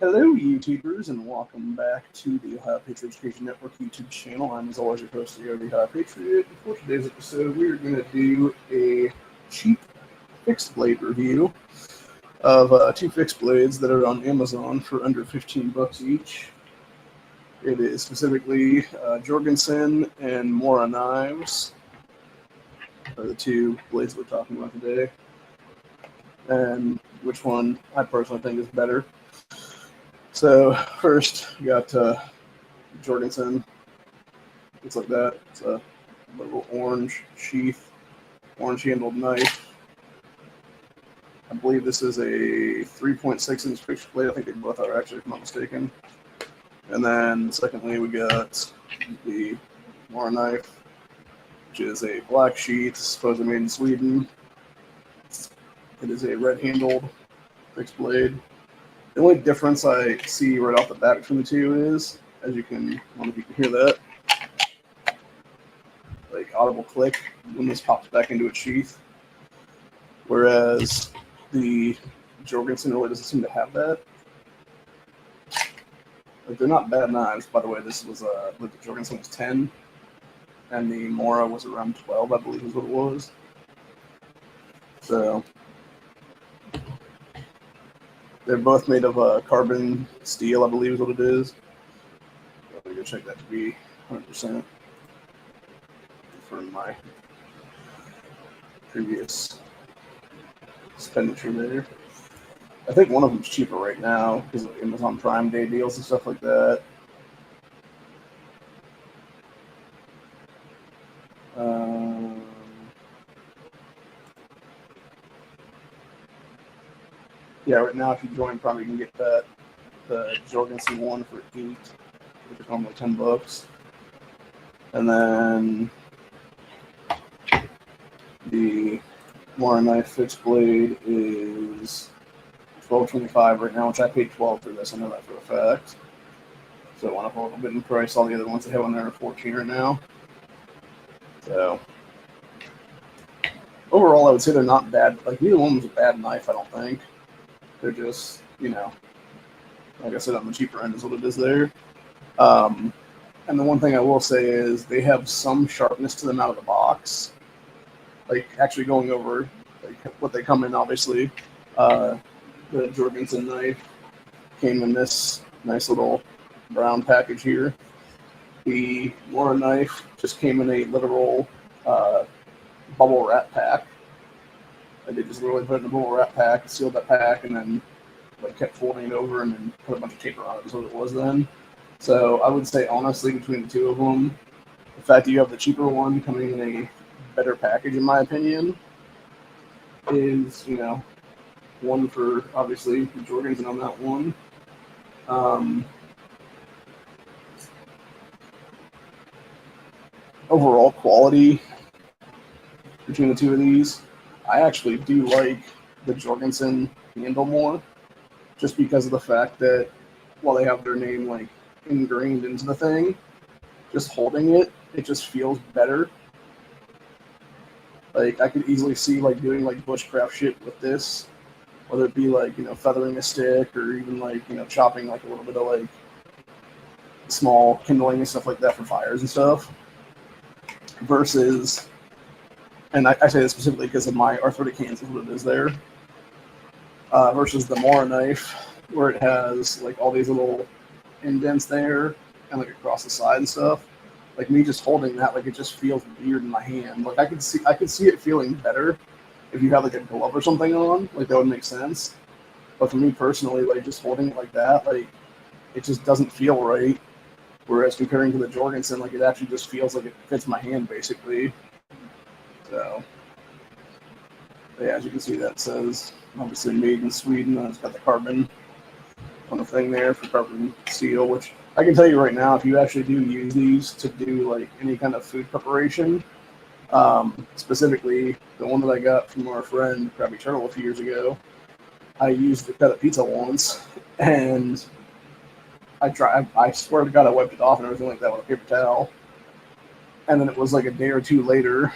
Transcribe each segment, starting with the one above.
Hello, YouTubers, and welcome back to the Ohio Patriot Education Network YouTube channel. I'm, as always, your host, the Ohio Patriot. And for today's episode, we are going to do a cheap fixed blade review of two fixed blades that are on Amazon for under 15 bucks each. It is specifically Jorgensen and Moraknives are the two blades we're talking about today, and which one I personally think is better. So first, we got Jorgensen. Looks like that. It's a little orange sheath, orange handled knife. I believe this is a 3.6-inch fixed blade. I think they both are, actually, if I'm not mistaken. And then secondly, we got the Morakniv, which is a black sheath, supposedly made in Sweden. It is a red-handled fixed blade. The only difference I see right off the bat between the two is, as you can, I don't know if you can hear that, like audible click when this pops back into its sheath. Whereas the Jorgensen really doesn't seem to have that. Like, they're not bad knives, by the way. This was the Jorgensen was 10, and the Mora was around 12, I believe is what it was. So they're both made of carbon steel, I believe is what it is. Let me go check that to be 100% for my previous expenditure there. I think one of them's cheaper right now because of Amazon Prime Day deals and stuff like that. Yeah, right now if you join Prime, you can get the Jorgensen one for 8, which is normally 10 bucks. And then the Morakniv fixed blade is $12.25 right now, which I paid $12 for this. I know that for a fact. So it went up a little bit in price. All the other ones they have on there are $14 right now. So overall, I would say they're not bad. Like, neither one was a bad knife, I don't think. They're just, like I said, on the cheaper end is what it is there. And the one thing I will say is they have some sharpness to them out of the box. Like, actually going over like what they come in, obviously. The Jorgensen knife came in this nice little brown package here. The Morakniv just came in a literal bubble wrap pack. Like, they just literally put it in a bubble wrap pack, sealed that pack, and then kept folding it over and then put a bunch of tape around it. Is what it was then. So I would say, honestly, between the two of them, the fact that you have the cheaper one coming in a better package, in my opinion, is, one for, obviously, the Jorgensen on that one. Overall quality between the two of these, I actually do like the Jorgensen handle more, just because of the fact that while they have their name ingrained into the thing, just holding it, it just feels better. Like, I could easily see doing bushcraft shit with this, whether it be feathering a stick or even chopping a little bit of small kindling and stuff like that for fires and stuff. Versus, and I say this specifically because of my arthritic hands is what it is there. Versus the Morakniv, where it has all these little indents there and across the side and stuff. Like, me just holding that, it just feels weird in my hand. I could see it feeling better if you have a glove or something on. That would make sense. But for me personally, just holding it like that, it just doesn't feel right. Whereas comparing to the Jorgensen, it actually just feels like it fits my hand basically. So yeah, as you can see, that says obviously made in Sweden. It's got the carbon on the thing there for carbon steel, which I can tell you right now, if you actually do use these to do any kind of food preparation, specifically the one that I got from our friend Krabby Turtle a few years ago, I used to cut a pizza once, and I swear to God, I wiped it off and everything like that with a paper towel. And then it was a day or two later.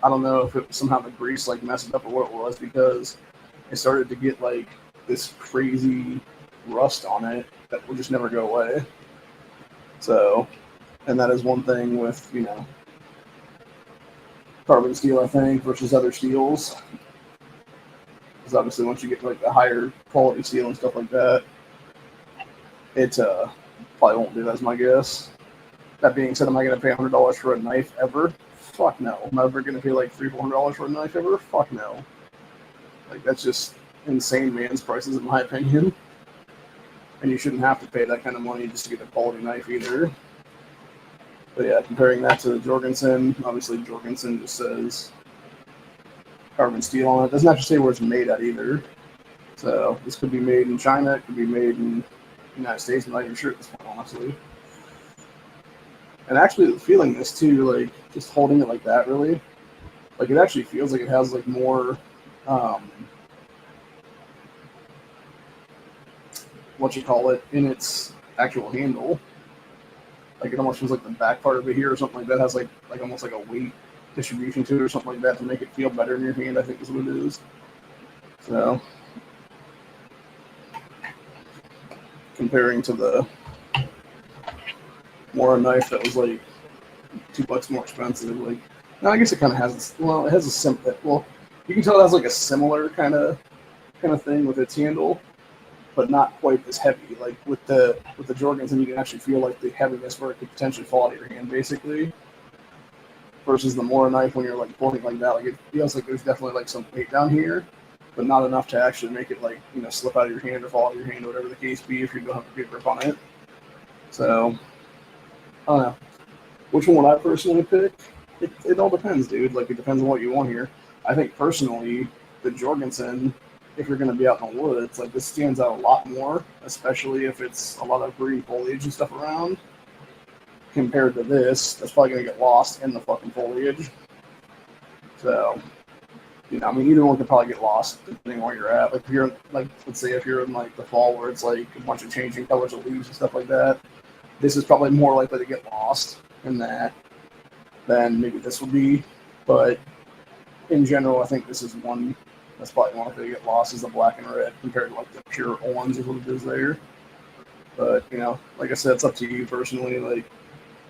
I don't know if it somehow the grease messed it up or what it was, because it started to get this crazy rust on it that will just never go away. So, and that is one thing with, you know, carbon steel, I think, versus other steels. Because obviously once you get like the higher quality steel and stuff like that, it probably won't do that, as my guess. That being said, am I going to pay $100 for a knife ever? Fuck no. Am I ever going to pay like $300-$400 for a knife ever? Fuck no. Like, that's just insane man's prices, in my opinion. And you shouldn't have to pay that kind of money just to get a quality knife either. But yeah, comparing that to the Jorgensen, obviously Jorgensen just says carbon steel on it. Doesn't have to say where it's made at either. So this could be made in China, it could be made in the United States. I'm not even sure at this point, honestly. And actually feeling this too, like just holding it like that, really, like it actually feels like it has like more, what you call it, in its actual handle. Like it almost feels like the back part of it here or something like that has like almost like a weight distribution to it or something like that to make it feel better in your hand, I think is what it is. So comparing to the Mora knife that was like $2 more expensive, like now I guess it kind of has, well, it has a well, you can tell it has like a similar kind of thing with its handle, but not quite as heavy. Like with the Jorgensen, you can actually feel like the heaviness where it could potentially fall out of your hand, basically. Versus the Mora knife, when you're like pulling like that, like it feels like there's definitely like some weight down here, but not enough to actually make it like, you know, slip out of your hand or fall out of your hand, or whatever the case be, if you don't have a good grip on it. So I don't know. Which one would I personally pick? It all depends, dude. Like, it depends on what you want here. I think personally, the Jorgensen, if you're going to be out in the woods, like this stands out a lot more, especially if it's a lot of green foliage and stuff around, compared to this. That's probably going to get lost in the fucking foliage. So, you know, I mean, either one could probably get lost depending on where you're at. Like, if you're, like, let's say if you're in, like, the fall where it's, like, a bunch of changing colors of leaves and stuff like that, this is probably more likely to get lost in that than maybe this would be. But in general, I think this is one that's probably one that get lost, is the black and red compared to like the pure orange is what it is there. But you know, like I said, it's up to you personally. Like,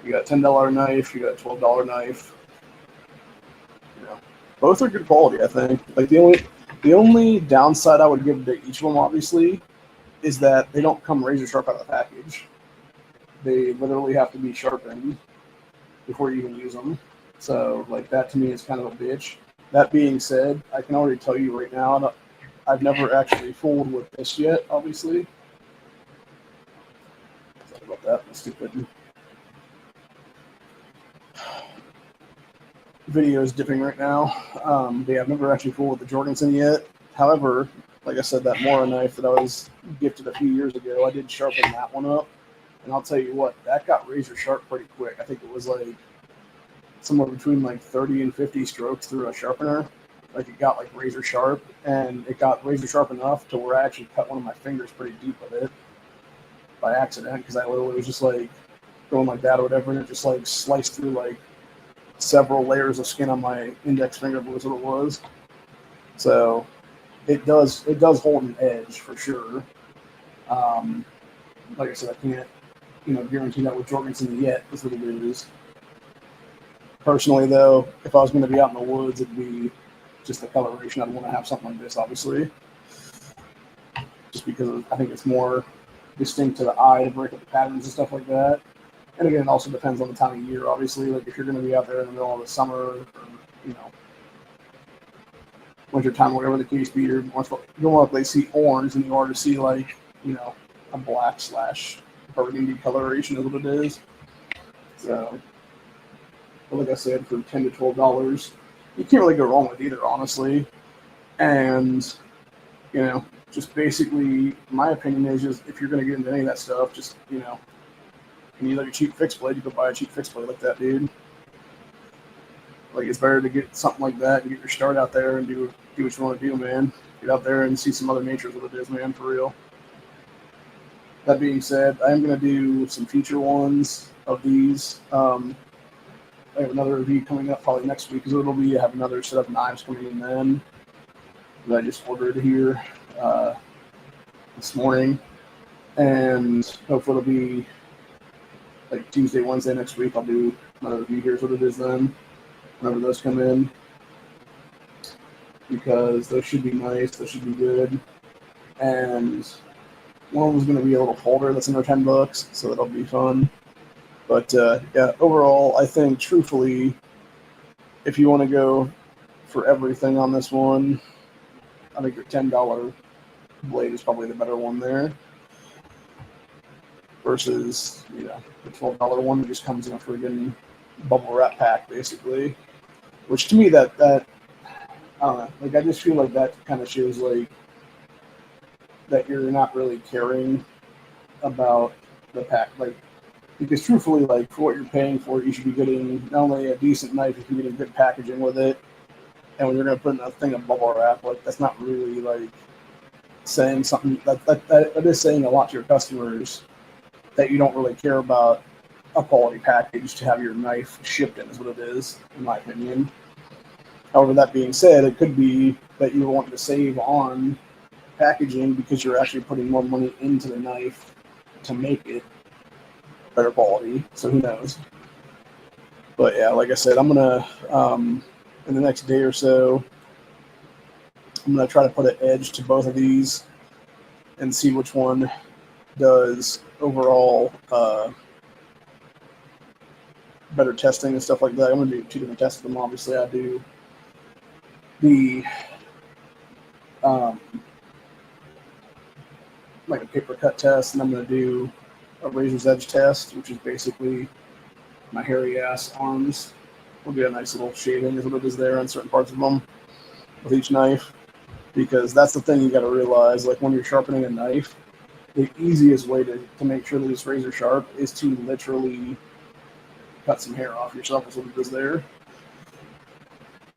you got a $10 knife, you got a $12 knife. You know, both are good quality, I think. Like the only downside I would give to each of them, obviously, is that they don't come razor sharp out of the package. They literally have to be sharpened before you even use them. So, like, that to me is kind of a bitch. That being said, I can already tell you right now, I've never actually fooled with this yet, obviously. Sorry about that. My stupid video is dipping right now. But yeah, I've never actually fooled with the Jorgensen yet. However, like I said, that Mora knife that I was gifted a few years ago, I did sharpen that one up. And I'll tell you what, that got razor sharp pretty quick. I think it was like somewhere between like 30 and 50 strokes through a sharpener. Like, it got like razor sharp, and it got razor sharp enough to where I actually cut one of my fingers pretty deep with it by accident, because I literally was just like going like that or whatever, and it just like sliced through like several layers of skin on my index finger, was what it was. So it does hold an edge for sure. Like I said, I can't, you know, guarantee that with Jorgensen yet, is what it is. Personally, though, if I was going to be out in the woods, it'd be just the coloration. I'd want to have something like this, obviously, just because I think it's more distinct to the eye to break up the patterns and stuff like that. And again, it also depends on the time of year, obviously. Like, if you're going to be out there in the middle of the summer, or, you know, winter time, whatever the case be, you're more likely to see orange than you are to see, like, you know, a black / burgundy coloration is what it is. So, but like I said, for $10 to $12, you can't really go wrong with either, honestly. And, you know, just basically, my opinion is just, if you're going to get into any of that stuff, just, you know, you need like a cheap fixed blade, you could buy a cheap fixed blade like that, dude. Like, it's better to get something like that and get your start out there and do what you want to do, man. Get out there and see some other nature of what it is, man, for real. That being said, I am going to do some feature ones of these. I have another review coming up probably next week, because it'll be, I have another set of knives coming in then that I just ordered here this morning. and hopefully it'll be like Tuesday, Wednesday next week. I'll do another review. Here's what it is then, whenever those come in, because those should be nice. Those should be good. And one of them's going to be a little holder that's under $10, so that'll be fun. But yeah, overall, I think truthfully, if you want to go for everything on this one, I think your $10 blade is probably the better one there. Versus, the $12 one that just comes in a friggin' bubble wrap pack, basically. Which to me, that I don't know. Like, I just feel like that kind of shows like that you're not really caring about the pack, like, because truthfully, like, for what you're paying for, you should be getting not only a decent knife, you should be getting good packaging with it. And when you're going to put in a thing of bubble wrap, like, that's not really like saying something. That is saying a lot to your customers that you don't really care about a quality package to have your knife shipped in, is what it is, in my opinion. However, that being said, it could be that you want to save on packaging because you're actually putting more money into the knife to make it better quality. So who knows? But yeah, like I said, I'm gonna in the next day or so, I'm gonna try to put an edge to both of these and see which one does overall better testing and stuff like that. I'm gonna do 2 different tests of them. Obviously, I do the like a paper cut test, and I'm gonna do a razor's edge test, which is basically my hairy ass arms. Will get a nice little shaving is what it is there on certain parts of them with each knife, because that's the thing you got to realize. Like, when you're sharpening a knife, the easiest way to make sure that it's razor sharp is to literally cut some hair off yourself, is what it is there.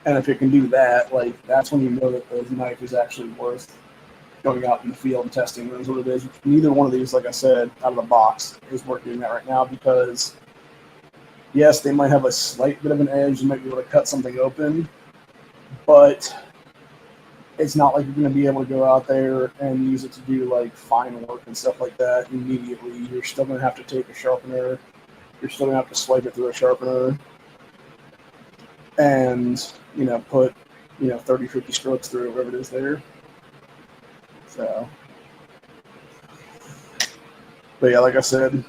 And if it can do that, like, that's when you know that the knife is actually worth going out in the field and testing. That's what it is. Neither one of these, like I said, out of the box is worth doing that right now, because yes, they might have a slight bit of an edge. You might be able to cut something open, but it's not like you're going to be able to go out there and use it to do like fine work and stuff like that immediately. You're still going to have to take a sharpener. You're still going to have to swipe it through a sharpener and, put, 30, 50 strokes through whatever it is there. So, but yeah, like I said,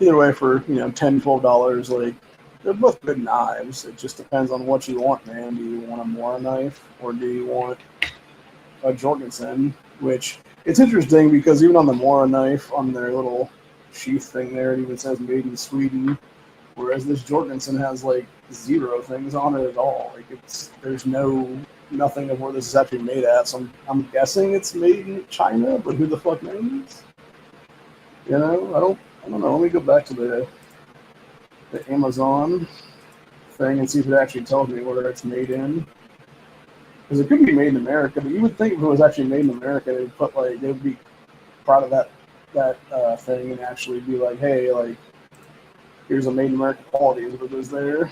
either way, for, $10, $12, like, they're both good knives. It just depends on what you want, man. Do you want a Mora knife, or do you want a Jorgensen? Which, it's interesting because even on the Mora knife, on their little sheath thing there, it even says made in Sweden. Whereas this Jorgensen has like 0 things on it at all. Like, there's nothing of where this is actually made at. So I'm guessing it's made in China, but who the fuck knows? I don't know. Let me go back to the Amazon thing and see if it actually tells me where it's made in. Because it could be made in America, but you would think if it was actually made in America, they'd be proud of that thing and actually be like, hey, like, here's a made in America quality is what it is there.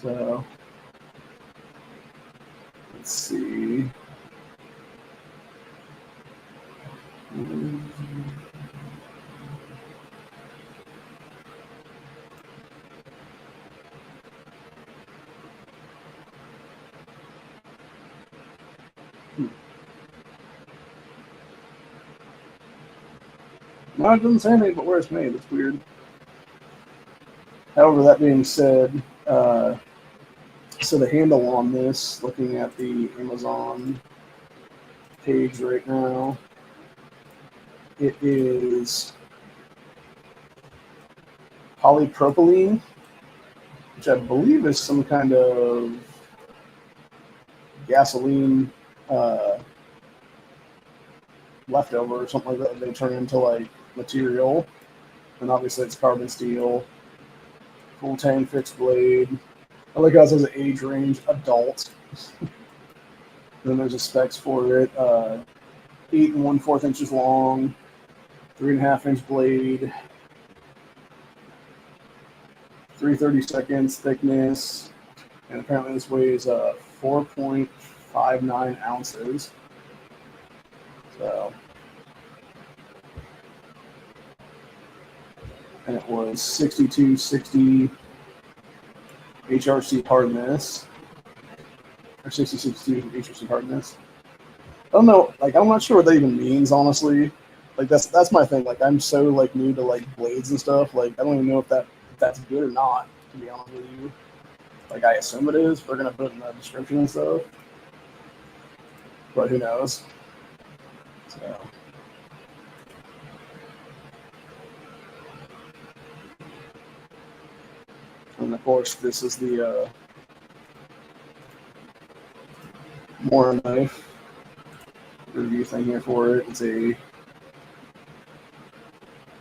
So let's see. No, it doesn't say anything but where it's made. It's weird. However, that being said, so the handle on this, looking at the Amazon page right now, it is polypropylene, which I believe is some kind of gasoline leftover or something like that. They turn into like material, and obviously it's carbon steel, full tang fixed blade. I like how it says age range adult. Then there's a specs for it: 8 1/4 inches long, 3.5-inch blade, 3/32 thickness, and apparently this weighs 4.59 ounces. So and it was 6260 HRC hardness, or 6062 HRC hardness. I don't know, like I'm not sure what that even means, honestly. Like that's my thing. Like I'm so like new to like blades and stuff. Like I don't even know if that's good or not. To be honest with you, like I assume it is. We're gonna put it in the description and stuff, but who knows? So. And of course, this is the Morakniv review thing here for it. It's a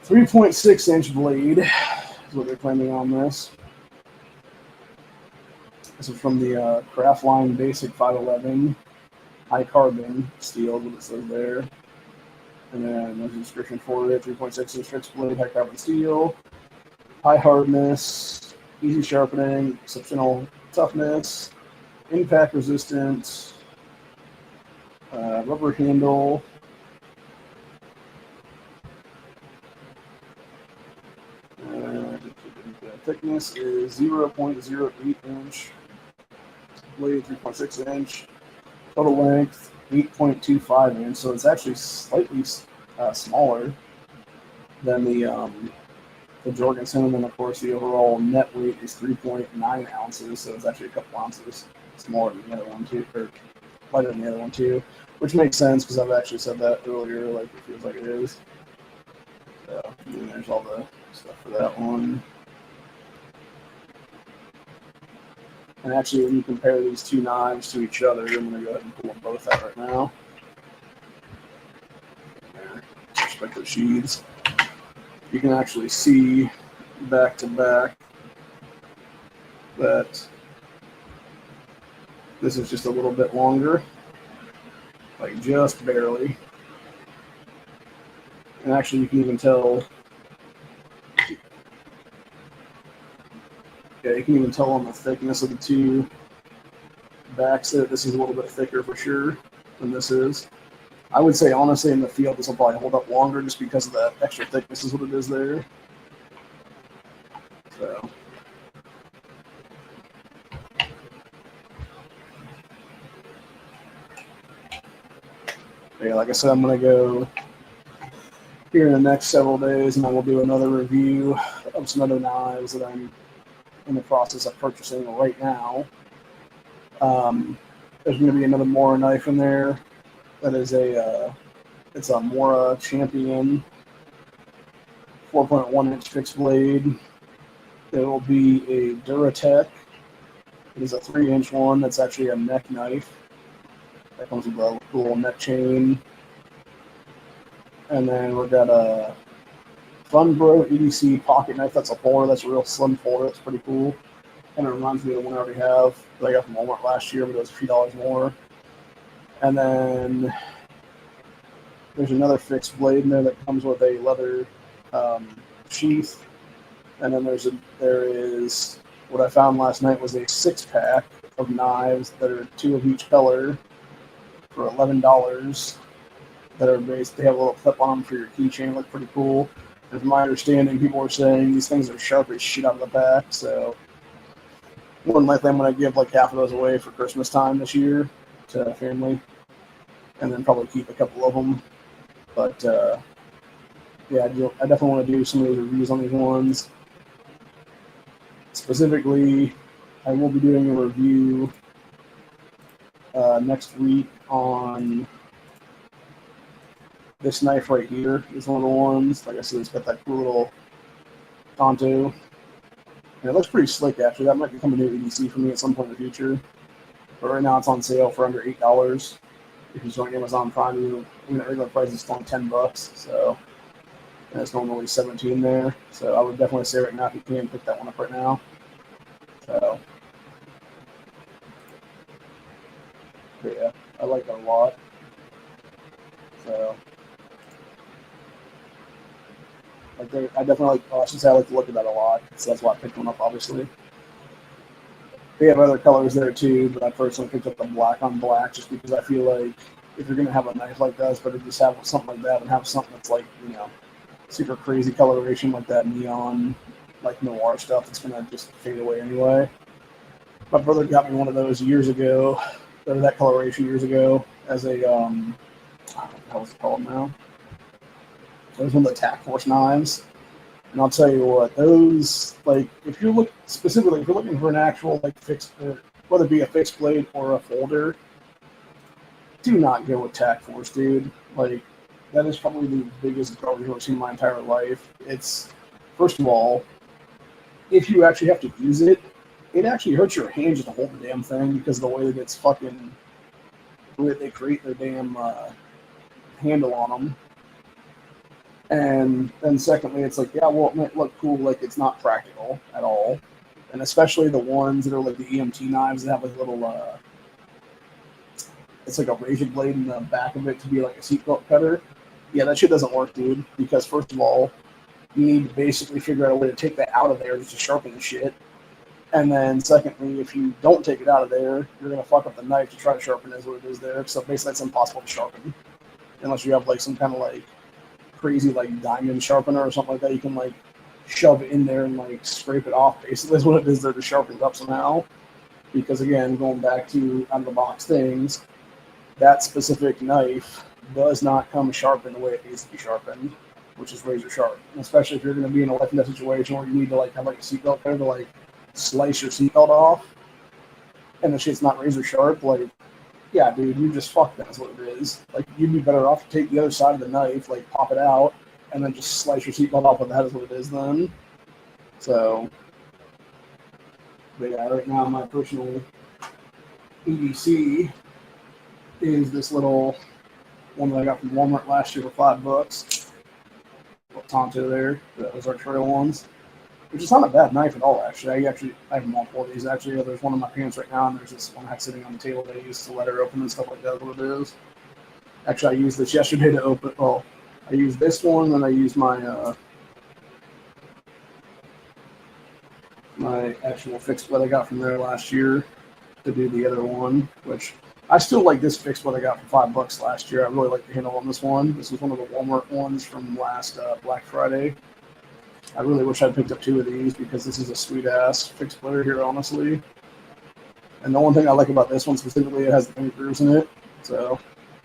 3.6-inch blade, is what they're claiming on this. This is from the Craftline Basic 511 high carbon steel, what it says there. And then there's a description for it: 3.6-inch fixed blade, high carbon steel, high hardness, easy sharpening, exceptional toughness, impact resistant, rubber handle. Thickness is 0.08 inch. Blade 3.6 inch. Total length 8.25 inch. So it's actually slightly smaller than the Jorgensen, and then of course the overall net weight is 3.9 ounces. So it's actually a couple ounces smaller than the other one too, or lighter than the other one too, which makes sense because I've actually said that earlier. Like it feels like it is. So and there's all the stuff for that one. And actually, when you compare these two knives to each other, I'm going to go ahead and pull them both out right now. Respective sheaths. You can actually see back to back that this is just a little bit longer, like just barely. And actually, you can even tell. Yeah, you can even tell on the thickness of the two backs that this is a little bit thicker for sure than this is. I would say, honestly, in the field, this will probably hold up longer just because of that extra thickness is what it is there. So. Yeah, like I said, I'm going to go here in the next several days, and I will do another review of some other knives that I'm in the process of purchasing right now. There's going to be another Mora knife in there. That is it's a Mora Champion 4.1-inch fixed blade. It will be a Duratech. It is a 3-inch one. That's actually a neck knife. That comes with a little neck chain. And then we've got a Funbro EDC pocket knife. That's a four. That's a real slim four. That's pretty cool. And it reminds me of the one I already have that I got from Walmart last year, but it was a few dollars more. And then there's another fixed blade in there that comes with a leather sheath. And then there is what I found last night was a 6-pack of knives that are 2 of each color for $11. That are based. They have a little clip on them for your keychain. Look pretty cool. And from my understanding, people were saying these things are sharp as shit out of the back. So more than likely, I'm going to give like half of those away for Christmas time this year to family, and then probably keep a couple of them. But yeah, I definitely want to do some of these reviews on these ones. Specifically, I will be doing a review next week on this knife right here. Is one of the ones. Like I said, it's got that cool little Tonto. And it looks pretty slick, actually. That might become a new EDC for me at some point in the future. But right now it's on sale for under $8. If you join Amazon Prime, the regular price is only $10. So, and it's normally $17 there. So I would definitely say right now, if you can, pick that one up right now. So, but yeah, I like that a lot. So, I definitely like. I should say I like to look at that a lot. So that's why I picked one up, obviously. They have other colors there too, but I personally picked up the black on black just because I feel like if you're gonna have a knife like that, it's better just have something like that and have something that's like, you know, super crazy coloration like that neon, like noir stuff that's gonna just fade away anyway. My brother got me one of those years ago, or that coloration years ago, as a I don't know what the hell it's called now. It was one of the Tac Force knives. And I'll tell you what, those, like, if you're specifically, if you're looking for an actual, like, fixed, whether it be a fixed blade or a folder, do not go with Tac Force, dude. Like, that is probably the biggest garbage I've ever seen in my entire life. It's, first of all, if you actually have to use it, it actually hurts your hand just to hold the damn thing because of the way that it's fucking, the way they create their damn handle on them. And then secondly, it's like, yeah, well, it might look cool, like it's not practical at all. And especially the ones that are like the EMT knives that have like a little, it's like a razor blade in the back of it to be like a seatbelt cutter. Yeah, that shit doesn't work, dude. Because first of all, you need to basically figure out a way to take that out of there just to sharpen the shit. And then secondly, if you don't take it out of there, you're going to fuck up the knife to try to sharpen it as what it is there. So basically it's impossible to sharpen. Unless you have like some kind of like crazy like diamond sharpener or something like that, you can like shove it in there and like scrape it off. Basically, is what it is there to sharpen it up somehow. Because again, going back to out of the box things, that specific knife does not come sharpened the way it needs to be sharpened, which is razor sharp. And especially if you're going to be in a life and death situation where you need to like have like a seatbelt cutter to like slice your seatbelt off, and the shit's not razor sharp, like, yeah, dude, you just fucked. That's what it is. Like, you'd be better off to take the other side of the knife, like, pop it out, and then just slice your seatbelt off, and that is what it is then. So, but yeah, right now my personal EDC is this little one that I got from Walmart last year for $5. Tonto there, those are trail ones, which is not a bad knife at all, actually. I have multiple of these, actually. There's one in my pants right now, and there's this one I have sitting on the table that I use to let her open and stuff like that, what it is. Actually, I used this yesterday to open, well, I used this one, and I used my my actual fixed blade I got from there last year to do the other one, which I still like this fixed blade I got for $5 last year. I really like the handle on this one. This is one of the Walmart ones from last Black Friday. I really wish I'd picked up 2 of these because this is a sweet-ass fixed blade here, honestly. And the one thing I like about this one specifically, it has the finger grooves in it. So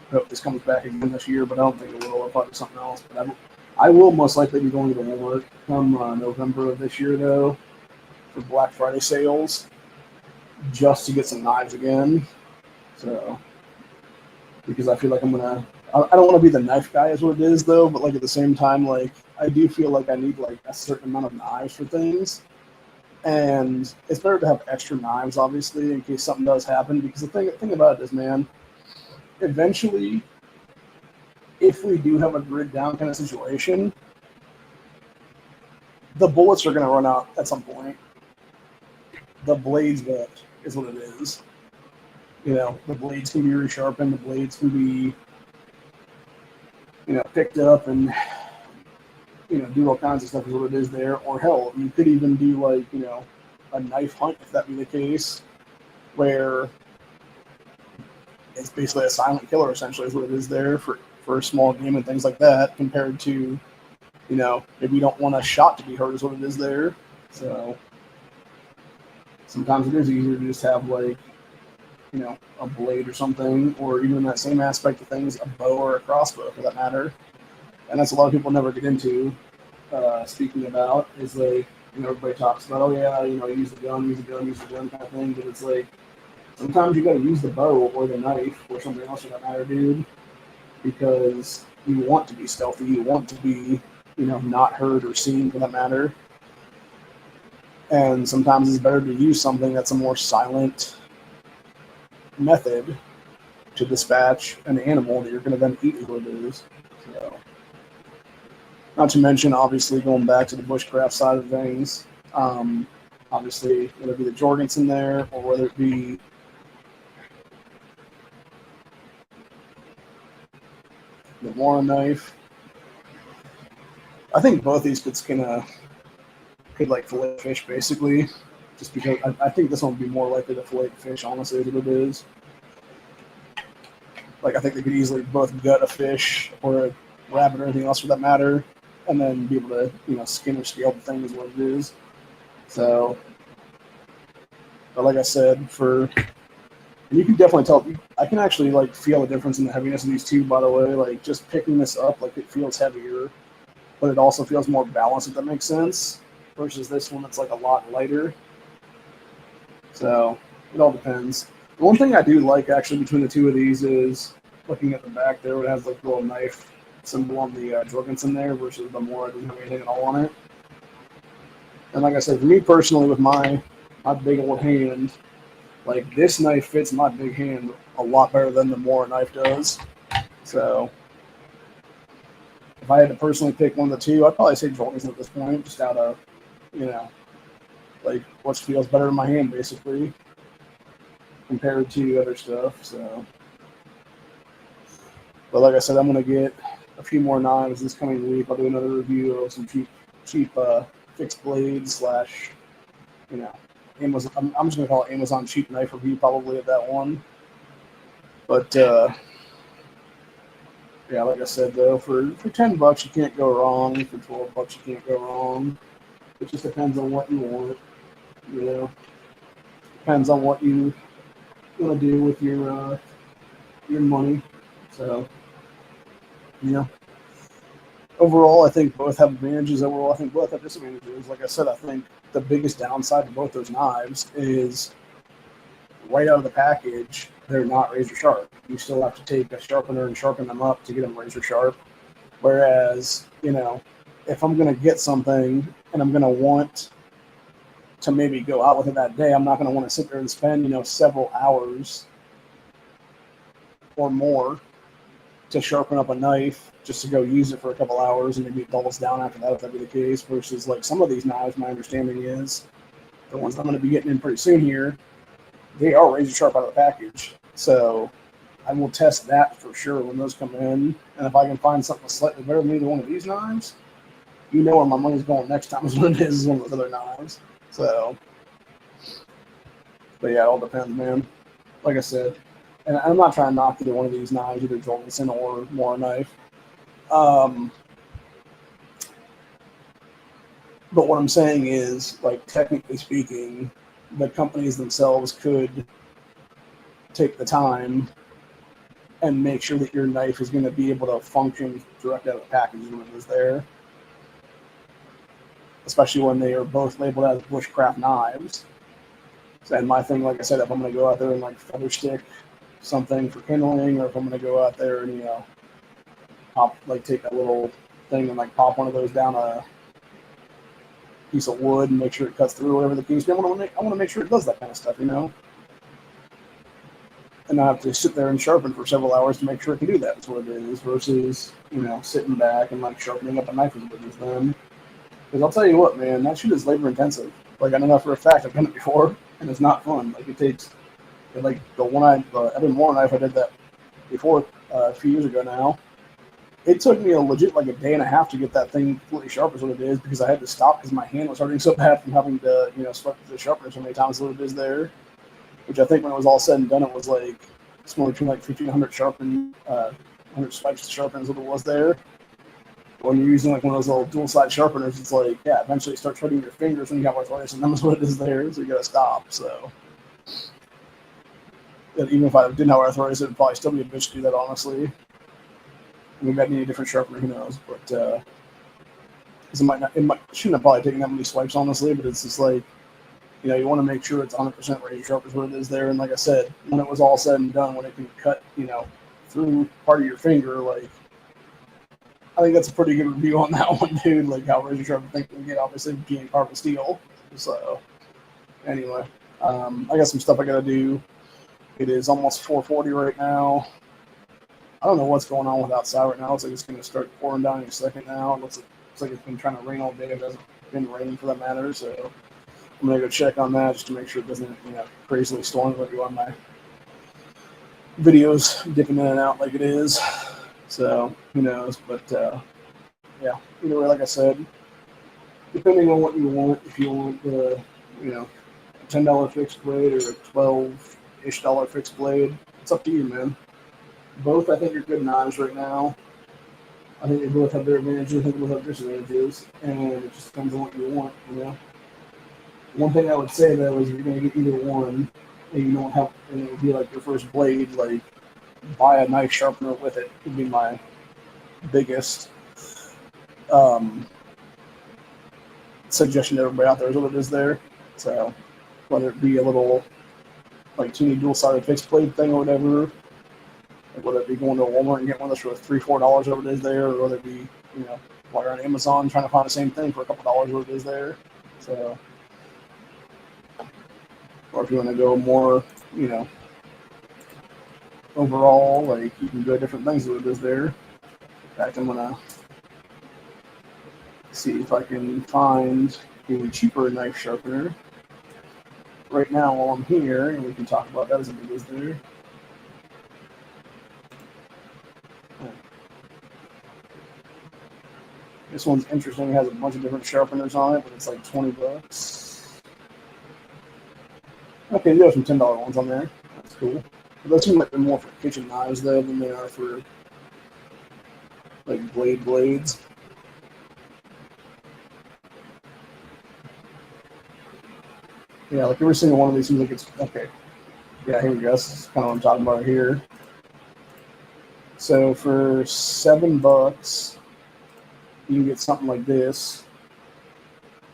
I hope this comes back again this year, but I don't think it will. I'll probably do something else. But I will most likely be going to the Walmart come November of this year, though, for Black Friday sales, just to get some knives again. So, because I feel like I don't want to be the knife guy is what it is, though, but like at the same time, like I do feel like I need like a certain amount of knives for things. And it's better to have extra knives, obviously, in case something does happen. Because the thing about it is, man, eventually, if we do have a grid down kind of situation, the bullets are going to run out at some point. The blades won't, is what it is. You know, the blades can be resharpened, the blades can be, you know, picked up and, you know, do all kinds of stuff is what it is there. Or hell, you could even do like, you know, a knife hunt if that be the case, where it's basically a silent killer essentially is what it is there for a small game and things like that, compared to, you know, if you don't want a shot to be heard is what it is there. So sometimes it is easier to just have like, you know, a blade or something, or even in that same aspect of things, a bow or a crossbow for that matter. And that's a lot of people never get into speaking about, is like, you know, everybody talks about, oh yeah, you know, use the gun kind of thing, but it's like, sometimes you gotta use the bow or the knife or something else for that matter, dude, because you want to be stealthy, you want to be, you know, not heard or seen for that matter. And sometimes it's better to use something that's a more silent method to dispatch an animal that you're going to then eat is what it is. So, not to mention, obviously, going back to the bushcraft side of things, obviously, whether it be the Jorgensen there or whether it be the Morakniv, I think both these could like fillet fish basically, just because I think this one would be more likely to fillet fish, honestly, than it is. Like, I think they could easily both gut a fish or a rabbit or anything else for that matter. and then be able to, skin or scale the thing is what it is. So, but like I said, you can definitely tell. I can actually like feel the difference in the heaviness of these two. By the way, like just picking this up, like it feels heavier, but it also feels more balanced. If that makes sense, versus this one that's like a lot lighter. So it all depends. The one thing I do like actually between the two of these is looking at the back there, it has like a little knife symbol on the Jorgensen there versus the Mora doesn't have anything at all on it. And like I said, for me personally, with my big old hand, like this knife fits my big hand a lot better than the Mora knife does. So if I had to personally pick one of the two, I'd probably say Jorgensen at this point, just out of, like what feels better in my hand basically compared to other stuff. So, but like I said, I'm gonna get a few more knives this coming week. I'll do another review of some cheap fixed blades slash, Amazon. I'm just gonna call it Amazon cheap knife review probably at that one. But yeah, like I said though, for $10 you can't go wrong. For $12 you can't go wrong. It just depends on what you want. Depends on what you want to do with your money. So overall, I think both have advantages. Overall, I think both have disadvantages. Like I said, I think the biggest downside to both those knives is right out of the package, they're not razor sharp. You still have to take a sharpener and sharpen them up to get them razor sharp. Whereas, if I'm going to get something and I'm going to want to maybe go out with it that day, I'm not going to want to sit there and spend, several hours or more to sharpen up a knife just to go use it for a couple hours and maybe it dulls down after that if that be the case. Versus like some of these knives, my understanding is the ones I'm going to be getting in pretty soon here, they are razor sharp out of the package. So I will test that for sure when those come in. And if I can find something slightly better than either one of these knives, where my money's going next time is when it is one of those other knives. So, but yeah, it all depends, man. Like I said, and I'm not trying to knock either one of these knives, either Jorgensen or Mora knife. But what I'm saying is, like, technically speaking, the companies themselves could take the time and make sure that your knife is going to be able to function direct out of the package when it is there. Especially when they are both labeled as bushcraft knives. And my thing, like I said, if I'm going to go out there and like feather stick something for kindling, or if I'm going to go out there and take that little thing and like pop one of those down a piece of wood and make sure it cuts through, whatever the case. I want to make sure it does that kind of stuff, and I have to sit there and sharpen for several hours to make sure it can do that. That's what it is. Versus sitting back and like sharpening up a knife as good as them. Because I'll tell you what, man, that shit is labor intensive. Like I know that for a fact. I've done it before, and it's not fun. Like it takes, like the Evan Moore knife I did that before a few years ago now. It took me a day and a half to get that thing completely sharp as what it is, because I had to stop because my hand was hurting so bad from having to swipe the sharpener so many times as what it is there. Which I think when it was all said and done, it was like somewhere between like 1,500 100 swipes to sharpen is what it was there. When you're using like one of those little dual side sharpeners, it's like, yeah, eventually it starts hurting your fingers when you have arthritis, and that's what it is there. So you gotta stop. So even if I didn't have arthritis, it would probably still be a bitch to do that, honestly. We might need a different sharpener, who knows? But it shouldn't have probably taken that many swipes, honestly. But it's just like, you want to make sure it's 100% razor sharp is what it is there. And like I said, when it was all said and done, when it can cut, through part of your finger, like, I think that's a pretty good review on that one, dude. Like how razor sharp I think we get, obviously, being carbon steel. So anyway, I got some stuff I got to do. It is almost 4:40 right now. I don't know what's going on with outside right now. It looks like it's going to start pouring down in a second now. It looks like it's been trying to rain all day. It hasn't been raining for that matter. So I'm going to go check on that just to make sure it doesn't, crazily storm like on my videos dipping in and out like it is. So who knows? But yeah, either way, like I said, depending on what you want, if you want the, a $10 fixed blade or a $12-ish fixed blade, it's up to you, man. Both, I think, are good knives right now. I think they both have their advantages. I think they both have disadvantages, and it just depends on what you want. One thing I would say though is if you're going to get either one, and you don't have, and it would be like your first blade, like buy a knife sharpener with it. Would be my biggest um, suggestion to everybody out there is what it is there. So whether it be a little like teeny dual-sided fixed blade thing or whatever, like whether it be going to a Walmart and get one that's for $3-4 whatever it is there, or whether it be while you're on Amazon trying to find the same thing for a couple dollars what it is there. So, or if you want to go more, overall, like you can go different things what it is there. In fact, I'm gonna see if I can find a cheaper knife sharpener right now while I'm here, and we can talk about that as it is there. This one's interesting. It has a bunch of different sharpeners on it, but it's like $20. Okay, there are some $10 ones on there. That's cool. But those seem like they're more for kitchen knives though than they are for like blades. Yeah, like every single one of these seems like it's okay. Yeah, here we go. This is kind of what I'm talking about here. So for $7, you can get something like this,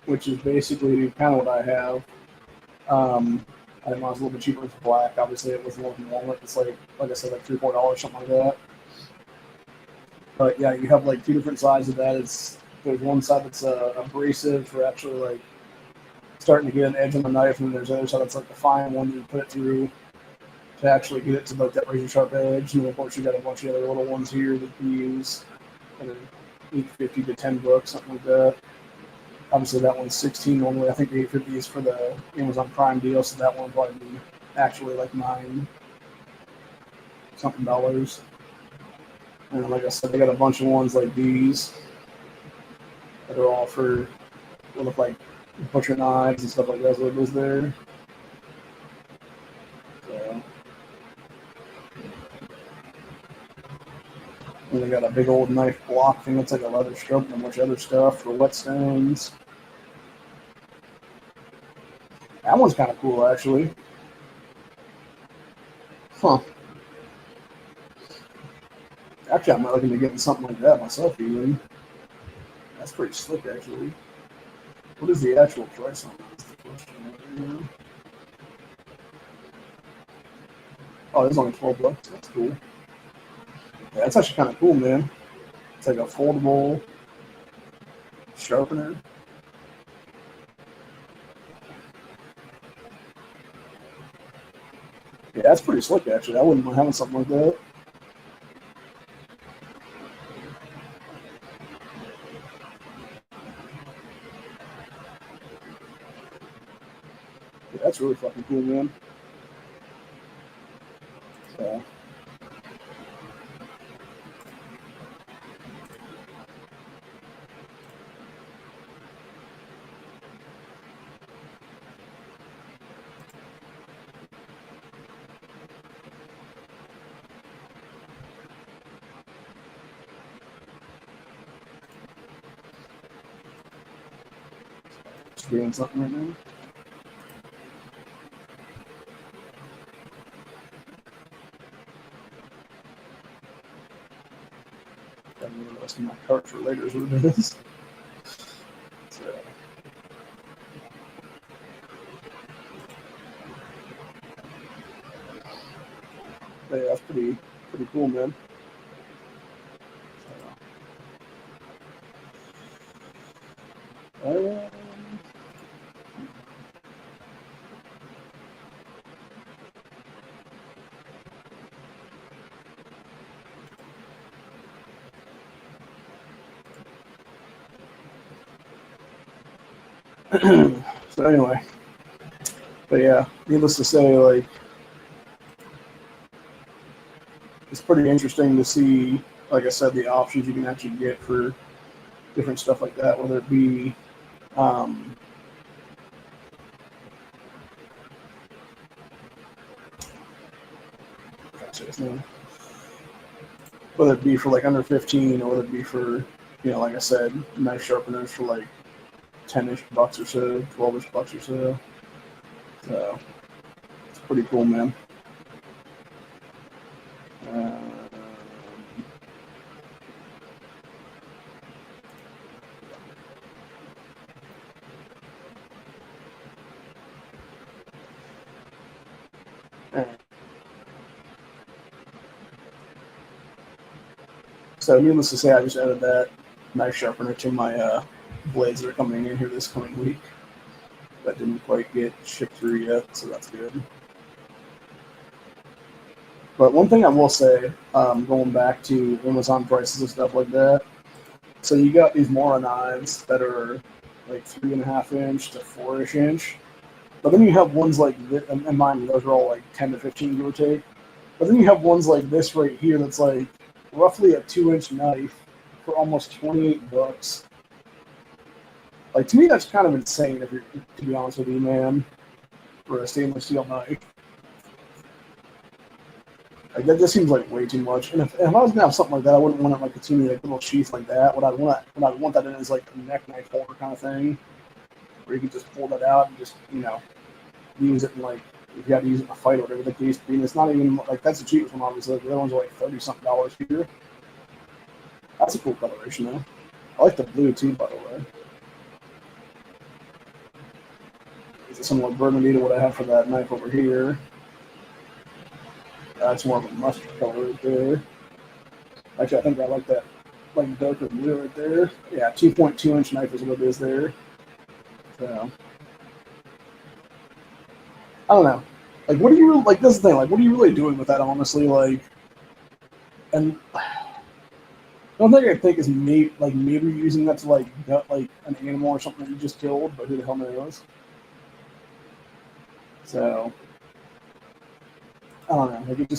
which is basically kind of what I have. I think mine was a little bit cheaper for black. Obviously, it was more from Walmart. It's like I said, like $3-4, something like that. But yeah, you have like two different sides of that. There's one side that's abrasive for actually like starting to get an edge on the knife, and there's the other side that's like the fine one that you put it through to actually get it to like that razor sharp edge. And of course, you got a bunch of other little ones here that you use, and then each $50 to $10, something like that. Obviously, that one's 16 normally. I think the 850 is for the Amazon Prime deal, so that one will probably be actually like $9 something. And like I said, they got a bunch of ones like these that are all for what look like butcher knives and stuff like that. So it was there. So, and they got a big old knife block thing that's like a leather stroke and a bunch of other stuff for whetstones. That one's kind of cool, actually. Huh. Actually, I'm looking to getting something like that myself, even. That's pretty slick, actually. What is the actual price on that? That's the question. Oh, it's only $12. That's cool. Yeah, that's actually kind of cool, man. It's like a foldable sharpener. Yeah, that's pretty slick, actually. I wouldn't mind having something like that. Yeah, that's really fucking cool, man. So, just doing something right now. Got me the rest of my cart for later is what it is. So, yeah, that's pretty cool, man. So, so anyway, but yeah, needless to say, like it's pretty interesting to see, like I said, the options you can actually get for different stuff like that, whether it be um, whether it be for like under 15 or whether it be for, like I said, knife sharpeners for like 10-ish bucks or so, 12-ish bucks or so. So it's pretty cool, man. So needless to say, I just added that knife sharpener to my blades that are coming in here this coming week. That didn't quite get shipped through yet, so that's good. But one thing I will say, going back to Amazon prices and stuff like that, so you got these Mora knives that are like 3.5 inch to 4-ish inch, but then you have ones like this, and mind you, those are all like 10 to 15 give or take. But then you have ones like this right here that's like roughly a 2-inch knife for almost 28 bucks. Like, to me, that's kind of insane, if you're, to be honest with you, man, for a stainless steel knife. Like, that just seems like way too much. And if I was gonna have something like that, I wouldn't want it like a teeny like little sheath like that. What I'd want that in is like a neck knife holder kind of thing, where you can just pull that out and just use it in like, if you had to use it in a fight or whatever the case be. And it's not even like, that's the cheapest one, obviously. The other ones are like $30-something here. That's a cool coloration though. I like the blue too, by the way. It's similar burgundy to what I have for that knife over here. That's more of a mustard color right there. Actually, I think I like that, like darker blue right there. Yeah, 2.2-inch knife is what it is there. So I don't know. Like, what do you like? This is the thing. Like, what are you really doing with that? Honestly, like, and the only thing I think is maybe you're using that to like gut like an animal or something that you just killed, but who the hell knows? So I don't know. Like, it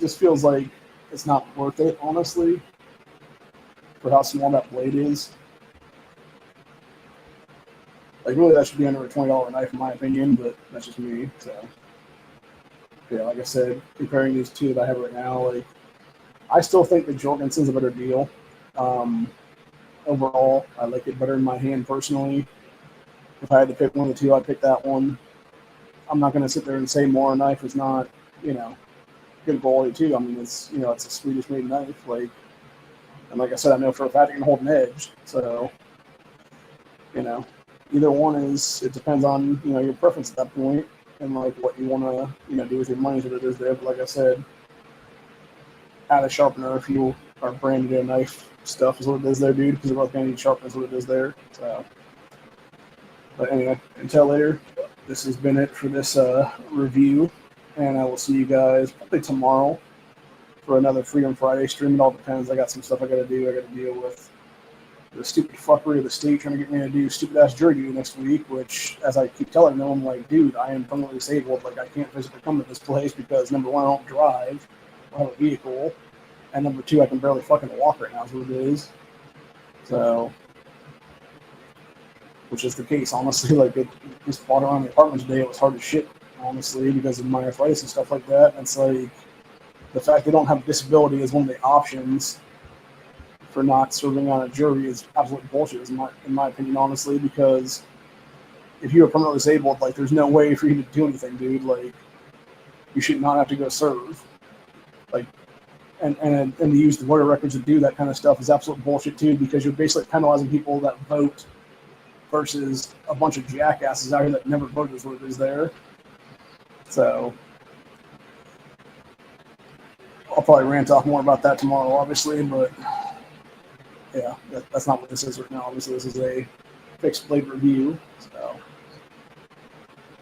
just feels like it's not worth it, honestly, for how small that blade is. Like, really, that should be under a $20 knife, in my opinion, but that's just me. So, yeah, like I said, comparing these two that I have right now, like, I still think the Jorgensen's a better deal. Overall, I like it better in my hand personally. If I had to pick one of the two, I'd pick that one. I'm not going to sit there and say Mora knife is not, good quality too. I mean, it's it's a Swedish-made knife, like, and like I said, I know for a fact it can hold an edge. So, either one is. It depends on your preference at that point and like what you want to do with your money. What it is there, but like I said, add a sharpener if you are brand new knife stuff is what it is there, dude. Because they're both going to need sharpener is what it is there. So, but anyway, until later, this has been it for this review. And I will see you guys probably tomorrow for another Freedom Friday stream. It all depends. I got some stuff I got to do. I got to deal with the stupid fuckery of the state trying to get me to do stupid ass jury duty next week, which, as I keep telling them, I'm like, dude, I am permanently disabled. Like, I can't physically come to this place because, number one, I don't drive. I don't have a vehicle. And number two, I can barely fucking walk right now, is what it is. So, which is the case, honestly. Like, it just walking around the apartment today, it was hard as shit, honestly, because of my arthritis and stuff like that. And it's like, the fact they don't have disability as one of the options for not serving on a jury is absolute bullshit, in my opinion, honestly, because if you are permanently disabled, like, there's no way for you to do anything, dude. Like, you should not have to go serve. Like, and to use the voter records to do that kind of stuff is absolute bullshit, too, because you're basically penalizing people that vote versus a bunch of jackasses out here that never voted is what it is there. So I'll probably rant off more about that tomorrow, obviously, but yeah, that's not what this is right now. Obviously, this is a fixed blade review. So,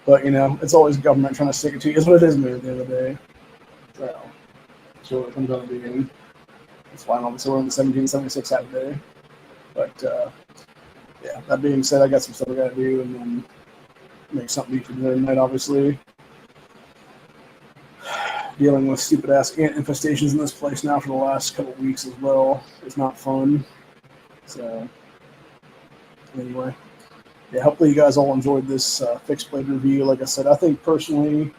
but it's always government trying to stick it to you. Is what it is, man, at the end of the day. So what it comes out to being. That's why obviously we're in the 1776 half day. But yeah, that being said, I got some stuff I got to do, and then make something for dinner tonight, obviously. Dealing with stupid ass ant infestations in this place now for the last couple of weeks as well. It's not fun. So anyway, yeah, hopefully you guys all enjoyed this fixed blade review. Like I said, I think personally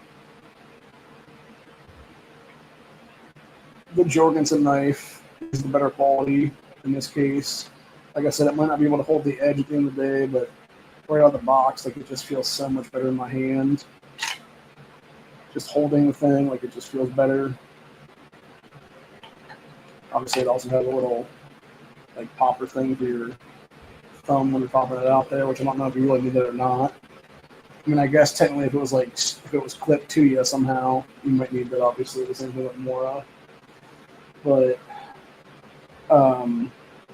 the Jorgensen knife is the better quality in this case. Like I said, it might not be able to hold the edge at the end of the day, but right out of the box, like it just feels so much better in my hand. Just holding the thing, like it just feels better. Obviously, it also has a little like popper thing for your thumb when you're popping it out there, which I don't know if you really need that or not. I mean, I guess technically if it was clipped to you somehow, you might need that. Obviously, the same thing with Mora, but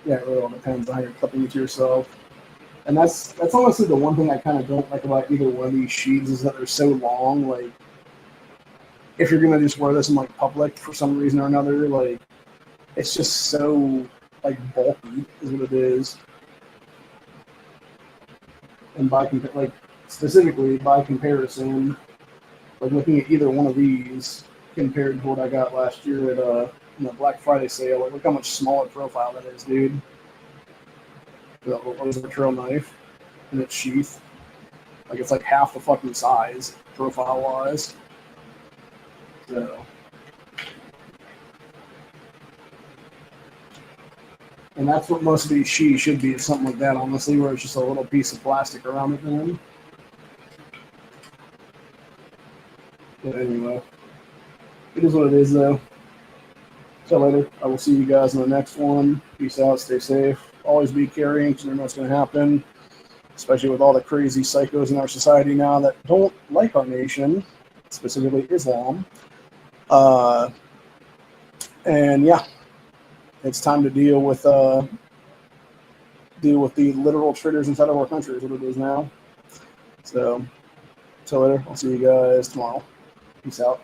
yeah, it really all depends on how you're clipping it to yourself. And that's honestly the one thing I kind of don't like about either one of these sheets is that they're so long. Like, if you're gonna just wear this in like public for some reason or another, like it's just so like bulky is what it is. And like specifically by comparison, like looking at either one of these compared to what I got last year at Black Friday sale, like look how much smaller profile that is, dude. What was the trail knife in its sheath? Like it's like half the fucking size profile wise. So, and that's what most of these sheaths should be, something like that, honestly, where it's just a little piece of plastic around it then. But anyway, it is what it is, though. Till later. I will see you guys in the next one. Peace out. Stay safe. Always be carrying because you never know what's going to happen, especially with all the crazy psychos in our society now that don't like our nation, specifically Islam. And yeah, it's time to deal with the literal triggers inside of our country is what it is now. So, till later. I'll see you guys tomorrow. Peace out.